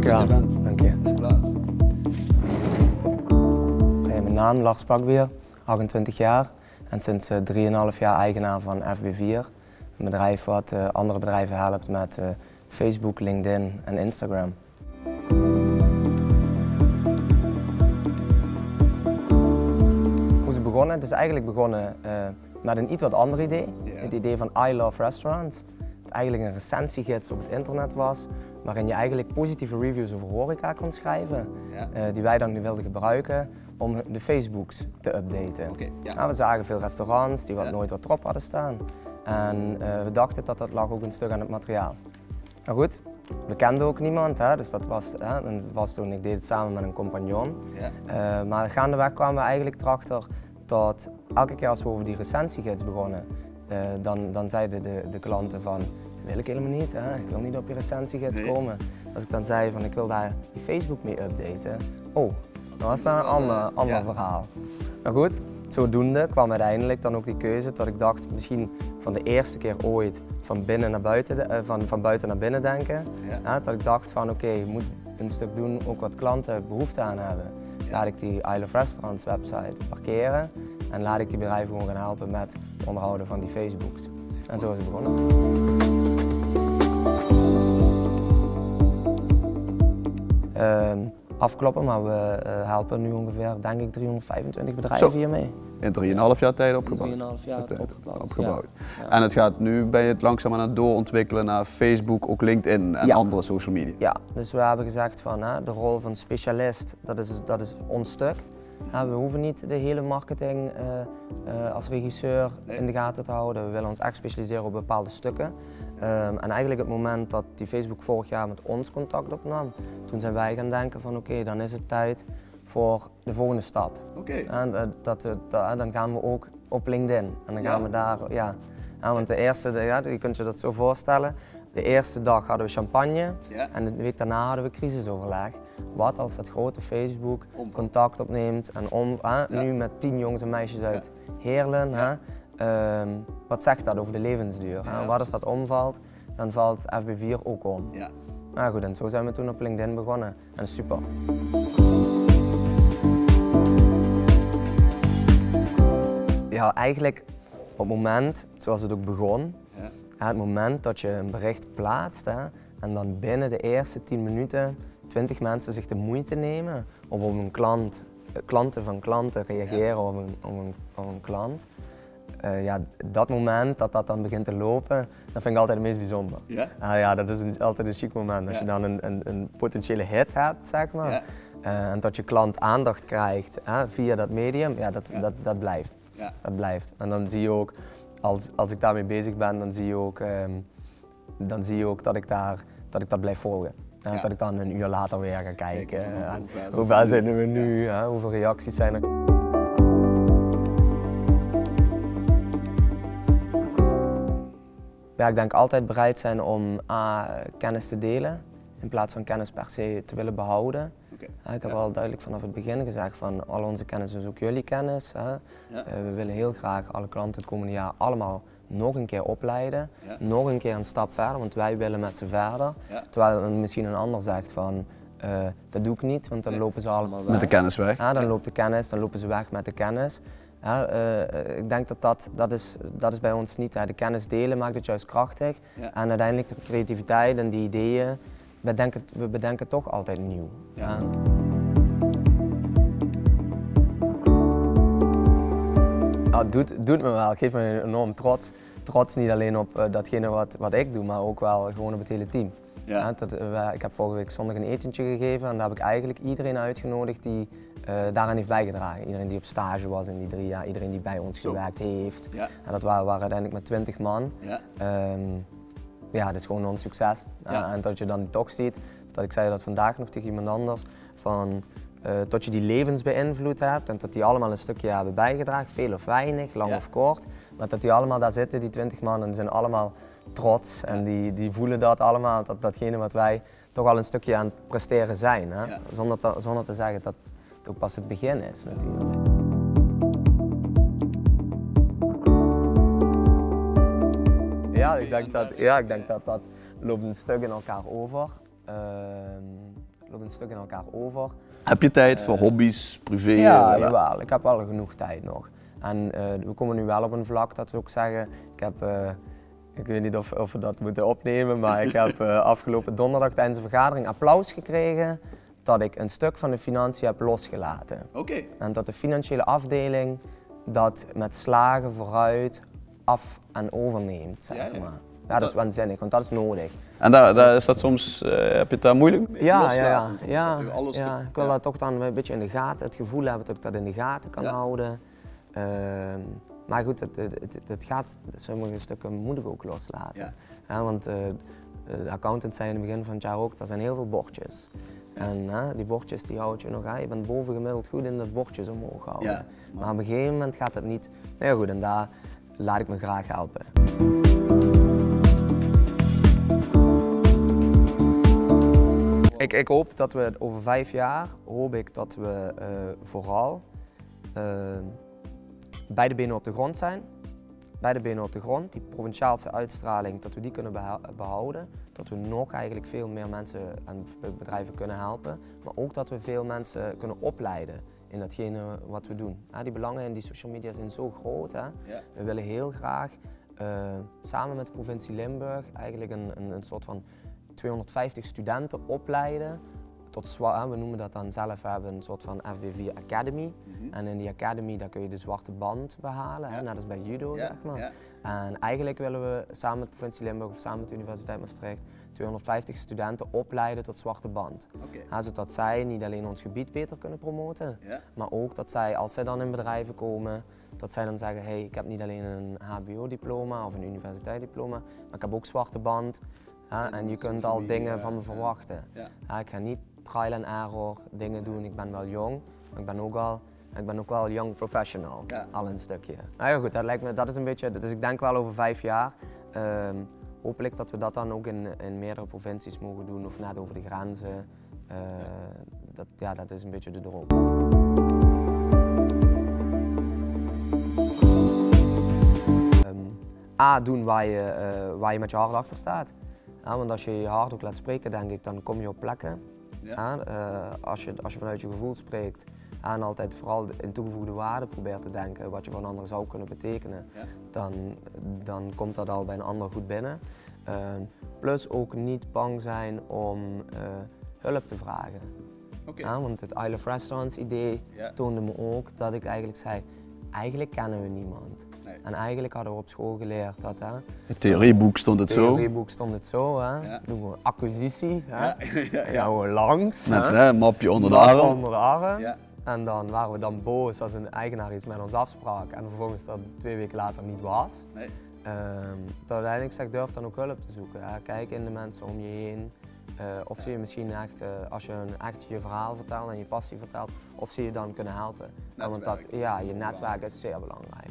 Dankjewel. dat je bent. Dank je. Neem plaats. Mijn naam Lars Pakbier, 28 jaar en sinds 3,5 jaar eigenaar van FB4. Een bedrijf wat andere bedrijven helpt met Facebook, LinkedIn en Instagram. Hoe is het begonnen? Het is eigenlijk begonnen met een iets wat ander idee. Yeah. Het idee van I Love Restaurants. Het eigenlijk een recensiegids op het internet was, waarin je eigenlijk positieve reviews over horeca kon schrijven, die wij dan nu wilden gebruiken om de Facebooks te updaten. We zagen veel restaurants die nooit wat erop hadden staan. En we dachten dat lag ook een stuk aan het materiaal. Maar goed, we kenden ook niemand, dus dat was toen, ik deed het samen met een compagnon. Maar gaandeweg kwamen we eigenlijk erachter dat elke keer als we over die recensiegids begonnen, dan zeiden de klanten van, dat wil ik helemaal niet, ik wil niet op je recensiegids komen. Als ik dan zei van ik wil daar die Facebook mee updaten, dan was dat een ander verhaal. Maar goed, zodoende kwam uiteindelijk dan ook die keuze dat ik dacht, misschien van de eerste keer ooit van binnen naar buiten, van buiten naar binnen denken. Dat ik dacht van oké, je moet een stuk doen ook wat klanten behoefte aan hebben. Laat ik die I Love Restaurants website parkeren en laat ik die bedrijven gewoon gaan helpen met het onderhouden van die Facebooks. En zo is het begonnen. Afkloppen, maar we helpen nu ongeveer, denk ik, 325 bedrijven hiermee. In 3,5 jaar tijd opgebouwd. 3,5 jaar opgebouwd. Ja. En het gaat nu, ben je het langzaam aan het doorontwikkelen naar Facebook, ook LinkedIn en andere social media? Ja, dus we hebben gezegd van de rol van specialist, dat is ons stuk. We hoeven niet de hele marketing als regisseur in de gaten te houden. We willen ons echt specialiseren op bepaalde stukken. En eigenlijk het moment dat die Facebook vorig jaar met ons contact opnam, toen zijn wij gaan denken van oké, dan is het tijd voor de volgende stap. En dan gaan we ook op LinkedIn. En dan gaan we daar, want de eerste, je kunt je dat zo voorstellen, de eerste dag hadden we champagne en de week daarna hadden we crisisoverleg. Wat als het grote Facebook contact opneemt en nu met 10 jongens en meisjes uit Heerlen, wat zegt dat over de levensduur? Wat als dat omvalt, dan valt FB4 ook om. Nou goed, en zo zijn we toen op LinkedIn begonnen en super. Ja, eigenlijk op het moment, zoals het ook begon, het moment dat je een bericht plaatst en dan binnen de eerste 10 minuten 20 mensen zich de moeite nemen om op een klanten van klanten reageren op een klant. Dat moment dat dan begint te lopen, dat vind ik altijd het meest bijzonder. Dat is altijd een chic moment. Als je dan een potentiële hit hebt, zeg maar, en dat je klant aandacht krijgt via dat medium, dat blijft. Dat blijft. En dan zie je ook, als ik daarmee bezig ben, dan zie je ook dat ik dat blijf volgen. Dat ik dan een uur later weer ga kijken. Hoe ver zitten we nu? Hoeveel reacties zijn er? Ja, ik denk altijd bereid zijn om kennis te delen in plaats van kennis per se te willen behouden. Ik heb al duidelijk vanaf het begin gezegd van al onze kennis is ook jullie kennis. We willen heel graag alle klanten het komende jaar allemaal nog een keer opleiden, nog een keer een stap verder, want wij willen met ze verder. Terwijl misschien een ander zegt van dat doe ik niet, want dan lopen ze allemaal weg. Met de kennis weg. Dan loopt de kennis, dan lopen ze weg met de kennis. Ik denk dat is bij ons niet. De kennis delen maakt het juist krachtig en uiteindelijk de creativiteit en die ideeën, we bedenken toch altijd nieuw. Het doet me wel, het geeft me enorm trots. Trots niet alleen op datgene wat ik doe, maar ook wel gewoon op het hele team. Ik heb vorige week zondag een etentje gegeven en daar heb ik eigenlijk iedereen uitgenodigd die daaraan heeft bijgedragen. Iedereen die op stage was in die 3 jaar, iedereen die bij ons gewerkt heeft. En dat waren uiteindelijk met 20 man. Dat is gewoon ons succes. En dat je dan toch ziet, dat ik zei dat vandaag nog tegen iemand anders, van dat je die levens beïnvloed hebt en dat die allemaal een stukje hebben bijgedragen, veel of weinig, lang of kort. Maar dat die allemaal daar zitten, die 20 man, en die zijn allemaal trots en die voelen dat allemaal, datgene wat wij toch al een stukje aan het presteren zijn. Zonder te zeggen dat het ook pas het begin is natuurlijk. Ik denk dat loopt een stuk in elkaar over. loopt een stuk in elkaar over. Heb je tijd voor hobby's, privé? Ja, jawel. Ik heb wel genoeg tijd nog. En we komen nu wel op een vlak dat we ook zeggen, ik weet niet of we dat moeten opnemen, maar ik heb afgelopen donderdag tijdens een vergadering applaus gekregen dat ik een stuk van de financiën heb losgelaten. Oké. En dat de financiële afdeling dat met slagen vooruit af en overneemt, zeg maar. Ja, dat is waanzinnig, want dat is nodig. En daar is dat soms, heb je het daar moeilijk mee? Ja. Ik wil dat toch dan een beetje in de gaten, het gevoel hebben dat ik dat in de gaten kan houden. Maar goed, het gaat sommige stukken moet ik ook loslaten. Ja, want de accountant zei in het begin van het jaar ook, er zijn heel veel bordjes. En die bordjes die houd je nog, je bent bovengemiddeld goed in de bordjes omhoog houden. Maar op een gegeven moment gaat het niet. Nou ja, goed, en daar laat ik me graag helpen. Ik hoop dat we over 5 jaar, vooral beide benen op de grond zijn. Beide benen op de grond, die provinciaalse uitstraling, dat we die kunnen behouden. Dat we nog eigenlijk veel meer mensen en bedrijven kunnen helpen. Maar ook dat we veel mensen kunnen opleiden in datgene wat we doen. Die belangen in die social media zijn zo groot. We willen heel graag samen met de provincie Limburg eigenlijk een soort van 250 studenten opleiden tot we noemen dat dan zelf, we hebben een soort van FB4 Academy. En in die Academy daar kun je de zwarte band behalen, net als bij judo zeg maar. En eigenlijk willen we samen met de provincie Limburg of samen met de Universiteit Maastricht 250 studenten opleiden tot zwarte band. Zodat zij niet alleen ons gebied beter kunnen promoten, maar ook dat zij, als zij dan in bedrijven komen, dat zij dan zeggen, hey, ik heb niet alleen een HBO-diploma of een universiteitsdiploma, maar ik heb ook zwarte band. En je kunt al dingen van me verwachten. Ik ga niet trial and error dingen doen, ik ben wel jong, maar ik ben ook wel young professional, al een stukje. Nou ja, goed, dat lijkt me, dat is een beetje, dus ik denk wel over 5 jaar, hopelijk dat we dat dan ook in meerdere provincies mogen doen of net over de grenzen. Dat is een beetje de droom. Doen waar je met je hart achter staat. Want als je je hart ook laat spreken, denk ik, dan kom je op plekken. Als je vanuit je gevoel spreekt en altijd vooral in toegevoegde waarde probeert te denken, wat je voor een ander zou kunnen betekenen, dan komt dat al bij een ander goed binnen. Plus ook niet bang zijn om hulp te vragen. Want het I Love Restaurants idee toonde me ook dat ik eigenlijk zei, eigenlijk kennen we niemand. En eigenlijk hadden we op school geleerd dat. Het theorieboek stond het zo. Het theorieboek stond het zo. Doen we acquisitie. Gaan we langs. Met een mapje onder de arm. En dan waren we dan boos als een eigenaar iets met ons afsprak en vervolgens dat 2 weken later niet was. Dat uiteindelijk zeg, durf dan ook hulp te zoeken. Kijk in de mensen om je heen. Of ze je misschien echt, als je echt je verhaal vertelt en je passie vertelt, of ze je dan kunnen helpen. Want je netwerk is zeer belangrijk.